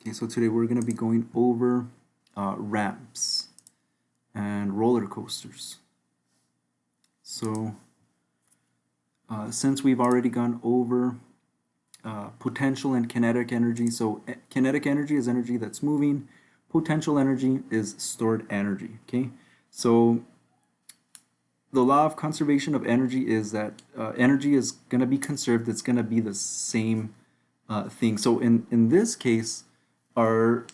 Okay, so today we're going to be going over ramps and roller coasters. So since we've already gone over potential and kinetic energy, so kinetic energy is energy that's moving, potential energy is stored energy, okay? So the law of conservation of energy is that energy is going to be conserved, it's going to be the same thing. So in this case, our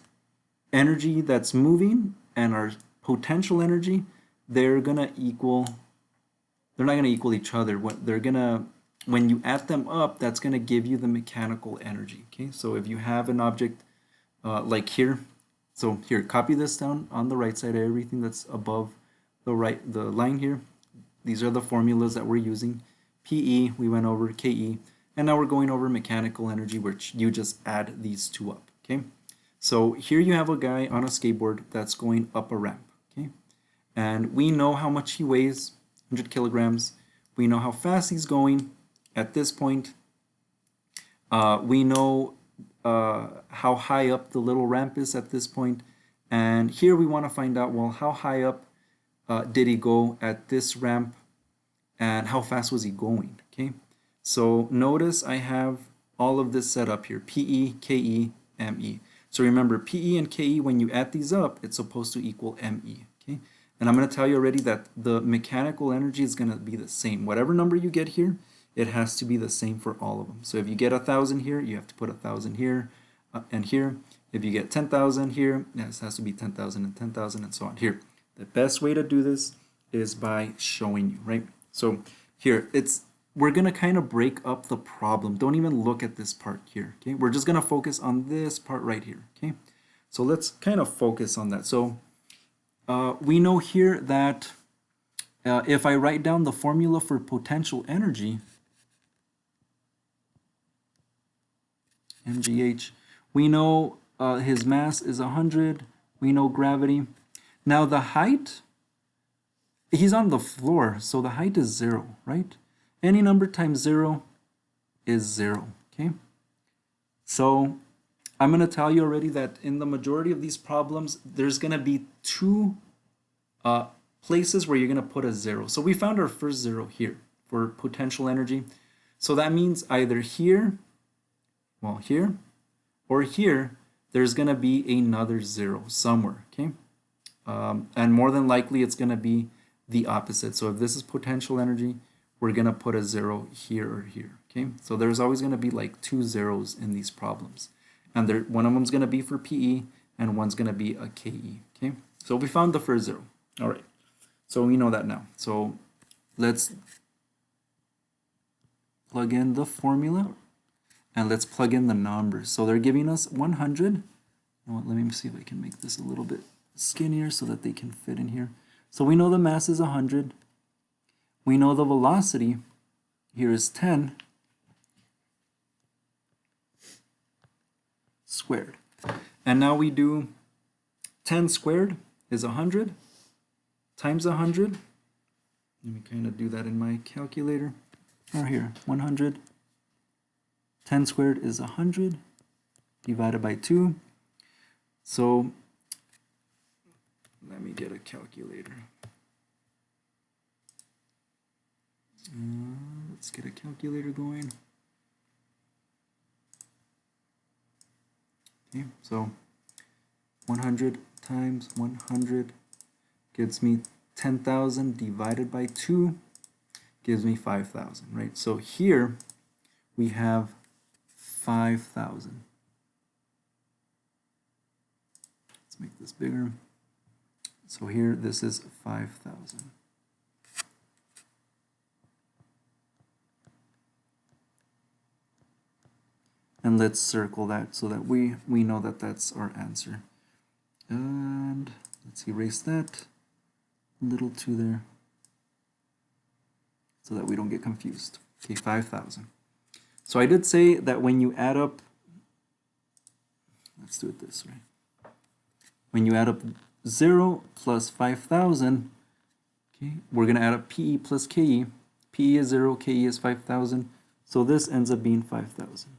energy that's moving and our potential energy, they're not gonna equal each other. When you add them up, that's gonna give you the mechanical energy. Okay, so if you have an object like here, so here, copy this down on the right side of everything that's above the line here. These are the formulas that we're using. PE, we went over KE, and now we're going over mechanical energy, which you just add these two up. Okay. So here you have a guy on a skateboard that's going up a ramp, okay? And we know how much he weighs, 100 kilograms. We know how fast he's going at this point. We know how high up the little ramp is at this point. And here we want to find out, well, how high up did he go at this ramp and how fast was he going, okay? So notice I have all of this set up here, PE, KE, ME. So remember, PE and KE, when you add these up, it's supposed to equal ME, okay? And I'm going to tell you already that the mechanical energy is going to be the same. Whatever number you get here, it has to be the same for all of them. So if you get 1,000 here, you have to put 1,000 here and here. If you get 10,000 here, this has to be 10,000 and 10,000 and so on. Here, the best way to do this is by showing you, right? So here, we're going to kind of break up the problem. Don't even look at this part here, okay? We're just going to focus on this part right here, okay? So let's kind of focus on that. So we know here that if I write down the formula for potential energy, mgh, we know his mass is 100. We know gravity. Now the height, he's on the floor, so the height is 0, right? Any number times 0 is 0, okay? So I'm going to tell you already that in the majority of these problems, there's going to be two places where you're going to put a 0. So we found our first 0 here for potential energy. So that means either here, well, here, or here, there's going to be another 0 somewhere, okay? And more than likely, it's going to be the opposite. So if this is potential energy, we're going to put a 0 here or here, okay? So there's always going to be like two zeros in these problems. And one of them is going to be for PE, and one's going to be a KE, okay? So we found the first 0. All right, so we know that now. So let's plug in the formula, and let's plug in the numbers. So they're giving us 100. Let me see if I can make this a little bit skinnier so that they can fit in here. So we know the mass is 100. We know the velocity here is 10 squared. And now we do 10 squared is 100 times 100. Let me kind of do that in my calculator. Or here, 100. 10 squared is 100 divided by 2. So let me get a calculator. Let's get a calculator going. Okay, so 100 times 100 gives me 10,000 divided by 2 gives me 5,000, right? So here we have 5,000. Let's make this bigger. So here this is 5,000. And let's circle that so that we know that that's our answer. And let's erase that little 2 there so that we don't get confused. Okay, 5,000. So I did say that when you add up, let's do it this way. When you add up 0 plus 5,000, okay, we're going to add up PE plus KE. PE is 0, KE is 5,000. So this ends up being 5,000.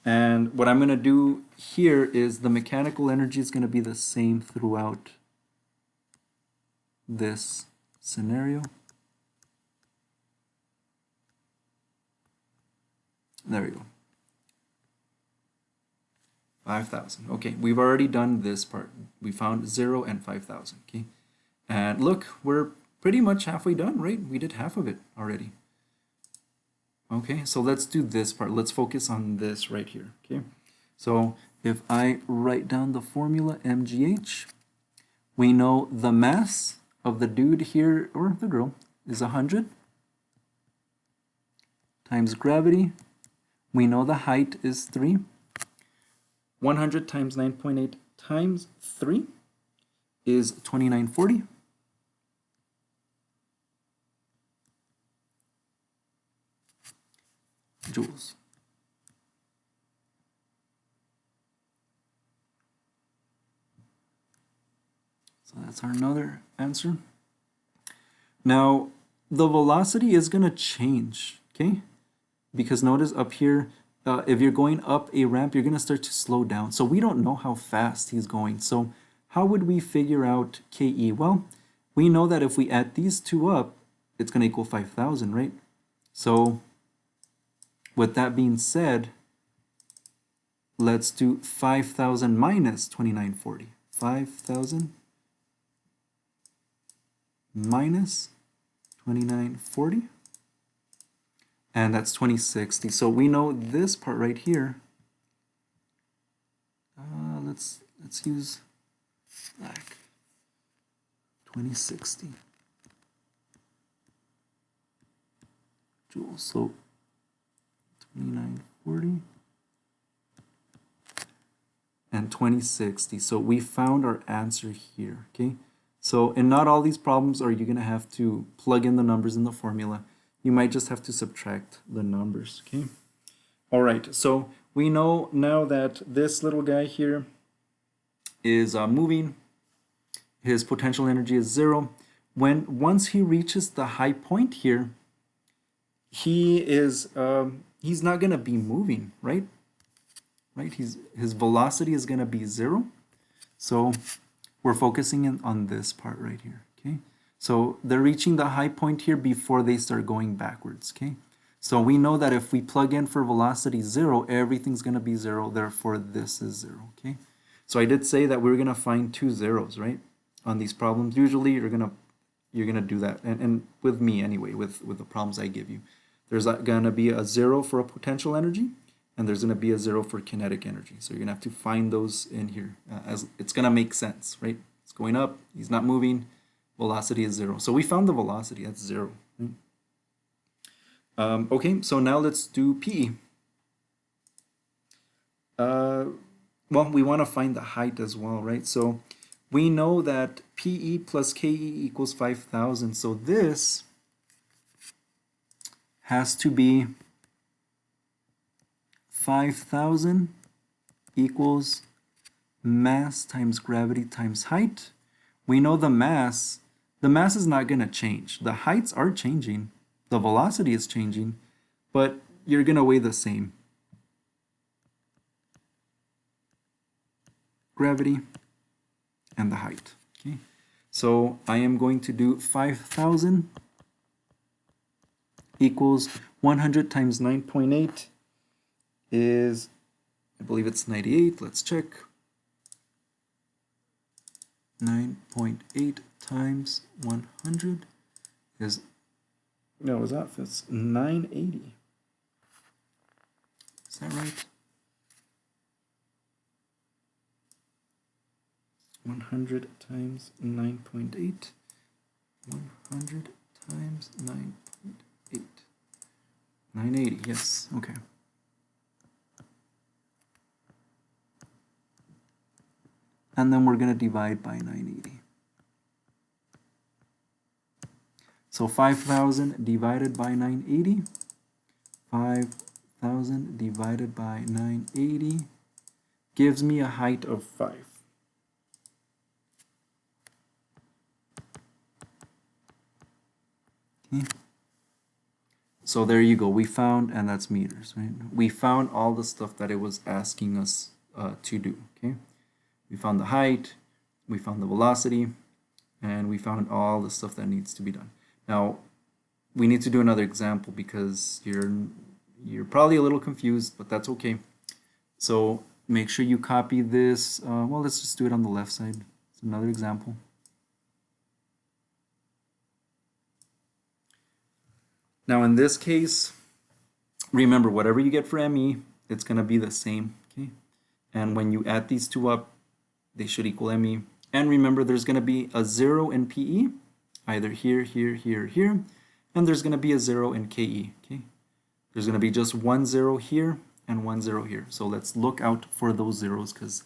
And what I'm going to do here is the mechanical energy is going to be the same throughout this scenario. There we go. 5,000. Okay, we've already done this part. We found 0 and 5,000. Okay, and look, we're pretty much halfway done, right? We did half of it already. Okay, so let's do this part. Let's focus on this right here. Okay, so if I write down the formula mgh, we know the mass of the dude here, or the girl, is 100 times gravity. We know the height is 3. 100 times 9.8 times 3 is 2940. Joules. So that's our another answer. Now, the velocity is going to change, okay? Because notice up here, if you're going up a ramp, you're going to start to slow down. So we don't know how fast he's going. So how would we figure out KE? Well, we know that if we add these two up, it's going to equal 5,000, right? So with that being said, let's do 5,000 minus 2940. 5,000 minus 2940. And that's 2060. So we know this part right here. Let's use black. 2060 joules. So 2940 and 2060. So we found our answer here. Okay. So in not all these problems are you going to have to plug in the numbers in the formula. You might just have to subtract the numbers, okay? All right, so we know now that this little guy here is moving. His potential energy is 0. Once he reaches the high point here, he's not gonna be moving, right? His velocity is gonna be 0. So we're focusing on this part right here, okay? So they're reaching the high point here before they start going backwards, okay? So we know that if we plug in for velocity 0, everything's going to be 0, therefore this is 0, okay? So I did say that we were going to find 2 zeros, right? On these problems. Usually you're going to do that, and with me anyway, with the problems I give you. There's going to be a 0 for a potential energy, and there's going to be a 0 for kinetic energy. So you're going to have to find those in here, as it's going to make sense, right? It's going up, he's not moving. Velocity is 0. So we found the velocity, that's 0. Okay, so now let's do PE. Well, we want to find the height as well, right? So we know that PE plus KE equals 5,000. So this has to be 5,000 equals mass times gravity times height. We know the mass is not going to change. The heights are changing. The velocity is changing, but you're going to weigh the same. Gravity and the height. Okay. So I am going to do 5,000 equals 100 times 9.8 is, I believe it's 98. Let's check. 9.8 times 100 is, no, is that, that's 980. Is that right? 100 times 9.8. 100 times 9.8. 980, yes, okay. And then we're going to divide by 980. So 5,000 divided by 980. 5,000 divided by 980 gives me a height of 5. Okay. So there you go. We found, and that's meters, right? We found all the stuff that it was asking us to do, okay? We found the height, we found the velocity, and we found all the stuff that needs to be done. Now, we need to do another example because you're probably a little confused, but that's okay. So make sure you copy this. Well, let's just do it on the left side. It's another example. Now in this case, remember whatever you get for ME, it's going to be the same, okay? And when you add these two up, they should equal ME. And remember, there's going to be a 0 in PE, either here, here, here, here, and there's going to be a 0 in KE, okay? There's going to be just 1 0 here and 1 0 here. So let's look out for those zeros because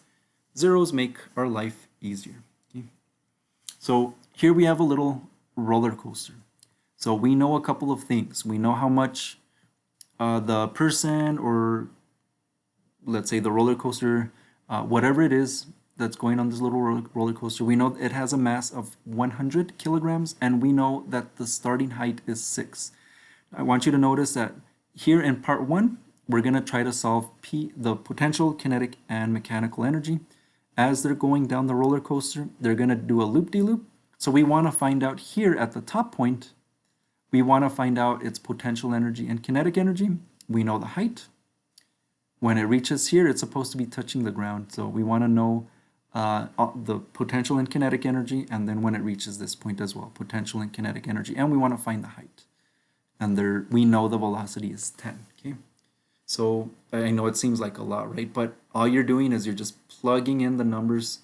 zeros make our life easier, okay? So here we have a little roller coaster. So we know a couple of things. We know how much the person, or let's say the roller coaster, whatever it is that's going on this little roller coaster, we know it has a mass of 100 kilograms, and we know that the starting height is 6. I want you to notice that here in part 1, we're going to try to solve the potential, kinetic, and mechanical energy. As they're going down the roller coaster, they're going to do a loop-de-loop. So we want to find out here at the top point, we want to find out its potential energy and kinetic energy. We know the height. When it reaches here, it's supposed to be touching the ground. So we want to know the potential and kinetic energy, and then when it reaches this point as well, potential and kinetic energy, and we want to find the height. And there, we know the velocity is 10, okay? So I know it seems like a lot, right? But all you're doing is you're just plugging in the numbers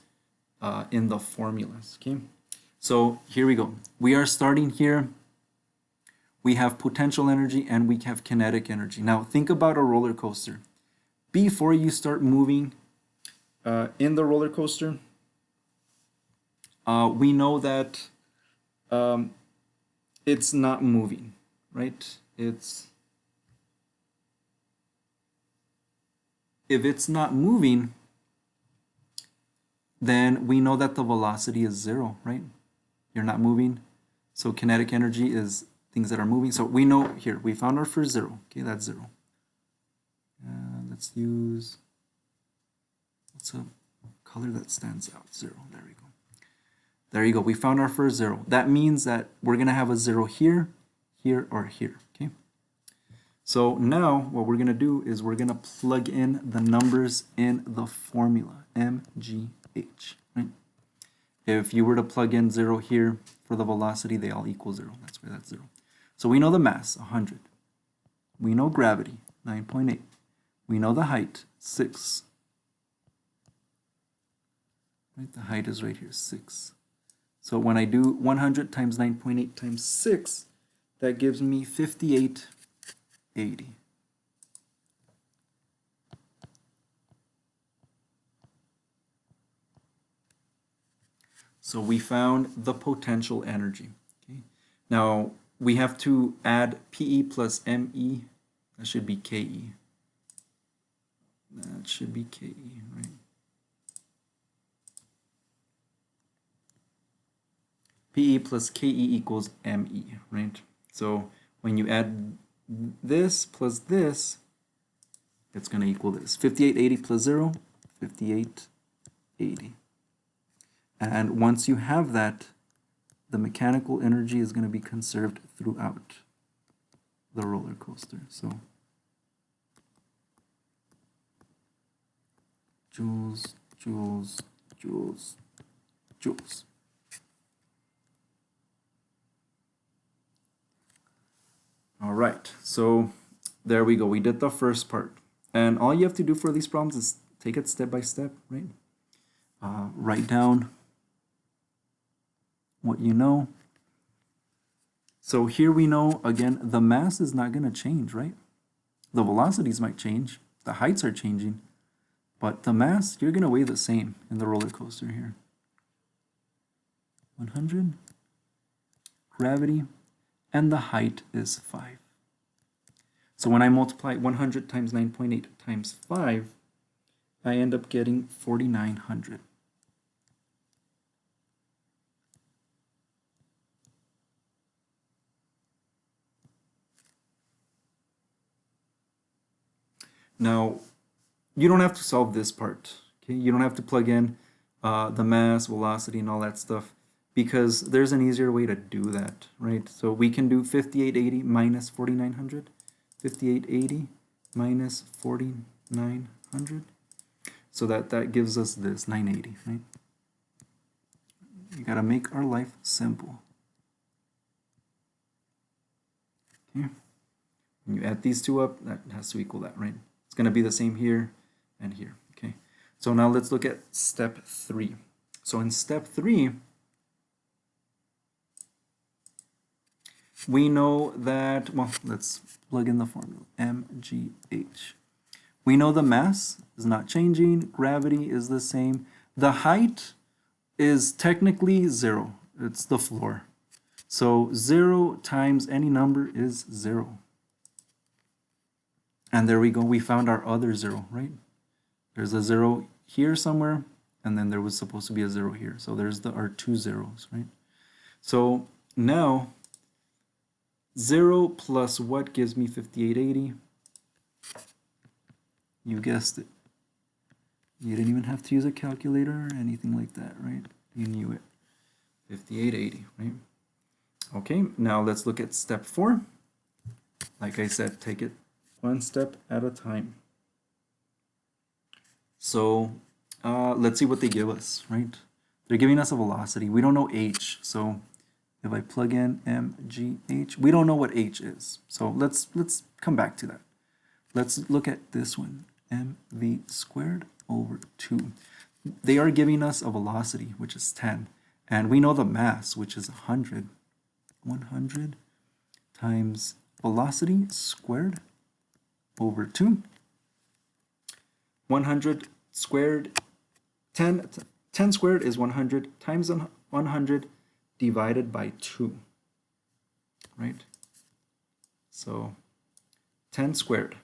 in the formulas, okay? So here we go. We are starting here. We have potential energy and we have kinetic energy. Now think about a roller coaster. Before you start moving in the roller coaster, we know that it's not moving, right? If it's not moving, then we know that the velocity is 0, right? You're not moving. So kinetic energy is things that are moving. So we know here, we found our first 0. Okay, that's 0. Let's use, what's a color that stands out? 0. There we go. There you go. We found our first 0. That means that we're going to have a 0 here, here, or here. Okay. So now what we're going to do is we're going to plug in the numbers in the formula, mgh. Right? If you were to plug in 0 here for the velocity, they all equal 0. That's why that's 0. So we know the mass, 100. We know gravity, 9.8. We know the height, 6. Right? The height is right here, 6. So when I do 100 times 9.8 times 6, that gives me 5880. So we found the potential energy. Okay. Now we have to add PE plus ME. That should be KE. That should be KE, right? PE plus KE equals ME, right? So when you add this plus this, it's going to equal this. 5880 plus 0, 5880. And once you have that, the mechanical energy is going to be conserved throughout the roller coaster. So joules, joules, joules, joules. All right, so there we go. We did the first part. And all you have to do for these problems is take it step by step, right? Write down what you know. So here we know, again, the mass is not going to change, right? The velocities might change. The heights are changing. But the mass, you're going to weigh the same in the roller coaster here. 100. Gravity. And the height is 5. So when I multiply 100 times 9.8 times 5, I end up getting 4,900. Now, you don't have to solve this part. Okay, you don't have to plug in the mass, velocity, and all that stuff because there's an easier way to do that, right? So we can do 5880 minus 4900, 5880 minus 4900. So that gives us this 980, right? You gotta make our life simple. Okay. When you add these two up, that has to equal that, right? It's gonna be the same here and here. Okay. So now let's look at step 3. So in step 3, we know that, well, let's plug in the formula, mgh. We know the mass is not changing, gravity is the same. The height is technically 0. It's the floor. So 0 times any number is 0. And there we go. We found our other 0, right? There's a 0 here somewhere, and then there was supposed to be a 0 here. So there's our two zeros, right? So now 0 plus what gives me 5880? You guessed it. You didn't even have to use a calculator or anything like that, right? You knew it. 5880, right? Okay, now let's look at step 4. Like I said, take it one step at a time. So let's see what they give us, right? They're giving us a velocity. We don't know h, so if I plug in mgh, we don't know what h is. So let's come back to that. Let's look at this one, mv squared over 2. They are giving us a velocity, which is 10, and we know the mass, which is 100. 100 times velocity squared over 2. 100 squared, 10 squared is 100 times 100 divided by 2, right? So 10 squared,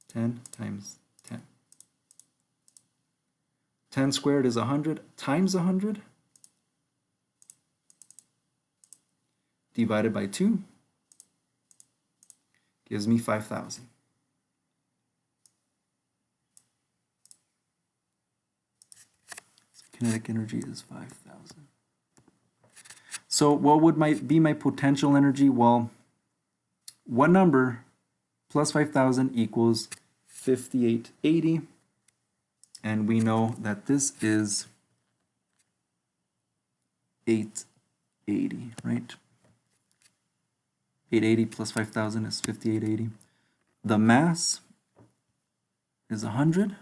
10 times 10. 10 squared is 100 times 100 divided by 2 gives me 5,000. So kinetic energy is 5,000. So what would be my potential energy? Well, what number plus 5,000 equals 5880? And we know that this is 880, right? 880 plus 5,000 is 5880. The mass is 100.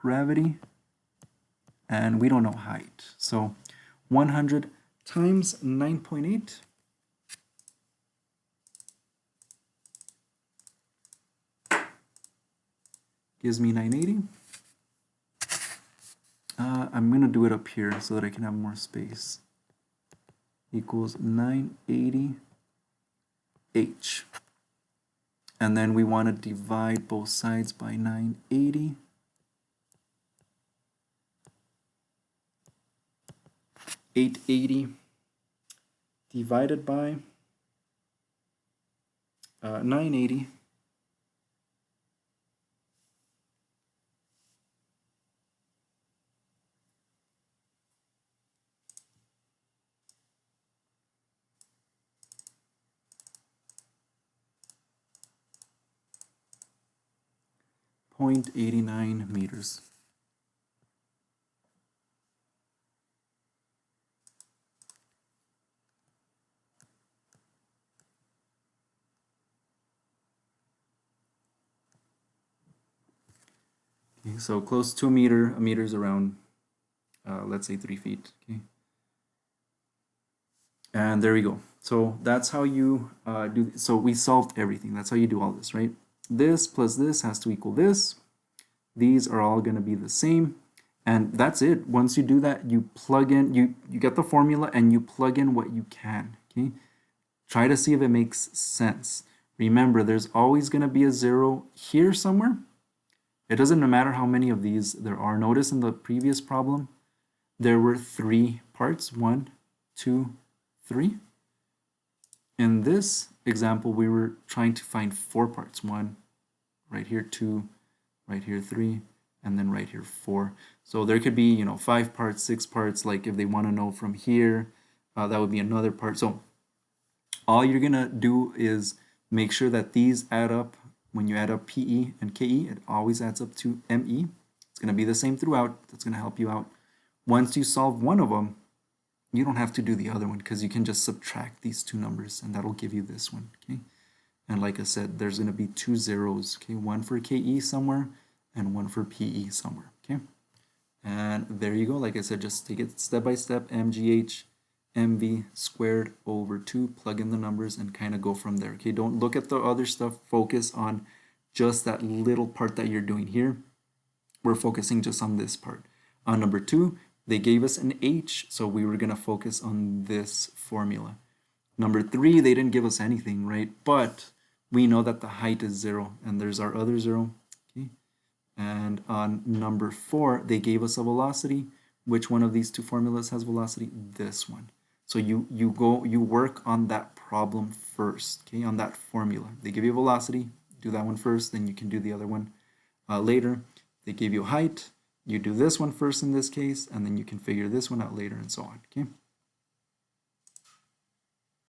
Gravity, and we don't know height. So 100 times 9.8 gives me 980. I'm going to do it up here so that I can have more space. Equals 980 h. And then we want to divide both sides by 980. 880 divided by 980. .89 meters. Okay, so close to a meter. A meter is around, let's say 3 feet. Okay, and there we go. So that's how you do. So we solved everything. That's how you do all this, right? This plus this has to equal this. These are all going to be the same. And that's it. Once you do that, you plug in, you get the formula and you plug in what you can, okay? Try to see if it makes sense. Remember, there's always going to be a 0 here somewhere. It doesn't matter how many of these there are. Notice in the previous problem, there were 3 parts. 1, 2, 3. In this, example, we were trying to find 4 parts. 1, right here 2, right here 3, and then right here 4. So there could be, 5 parts, 6 parts, like if they want to know from here, that would be another part. So all you're gonna do is make sure that these add up. When you add up PE and KE, it always adds up to ME. It's gonna be the same throughout. That's gonna help you out. Once you solve one of them, you don't have to do the other one because you can just subtract these two numbers and that'll give you this one, okay? And like I said, there's gonna be 2 zeros, okay? One for KE somewhere and one for PE somewhere, okay? And there you go. Like I said, just take it step by step, MGH, MV squared over 2, plug in the numbers and kind of go from there, okay? Don't look at the other stuff, focus on just that little part that you're doing here. We're focusing just on this part. On number 2, they gave us an H, so we were gonna focus on this formula. Number 3, they didn't give us anything, right? But we know that the height is 0, and there's our other 0, okay? And on number 4, they gave us a velocity. Which one of these two formulas has velocity? This one. So you work on that problem first, okay, on that formula. They give you velocity, do that one first, then you can do the other one later. They give you height, you do this one first in this case, and then you can figure this one out later and so on, okay?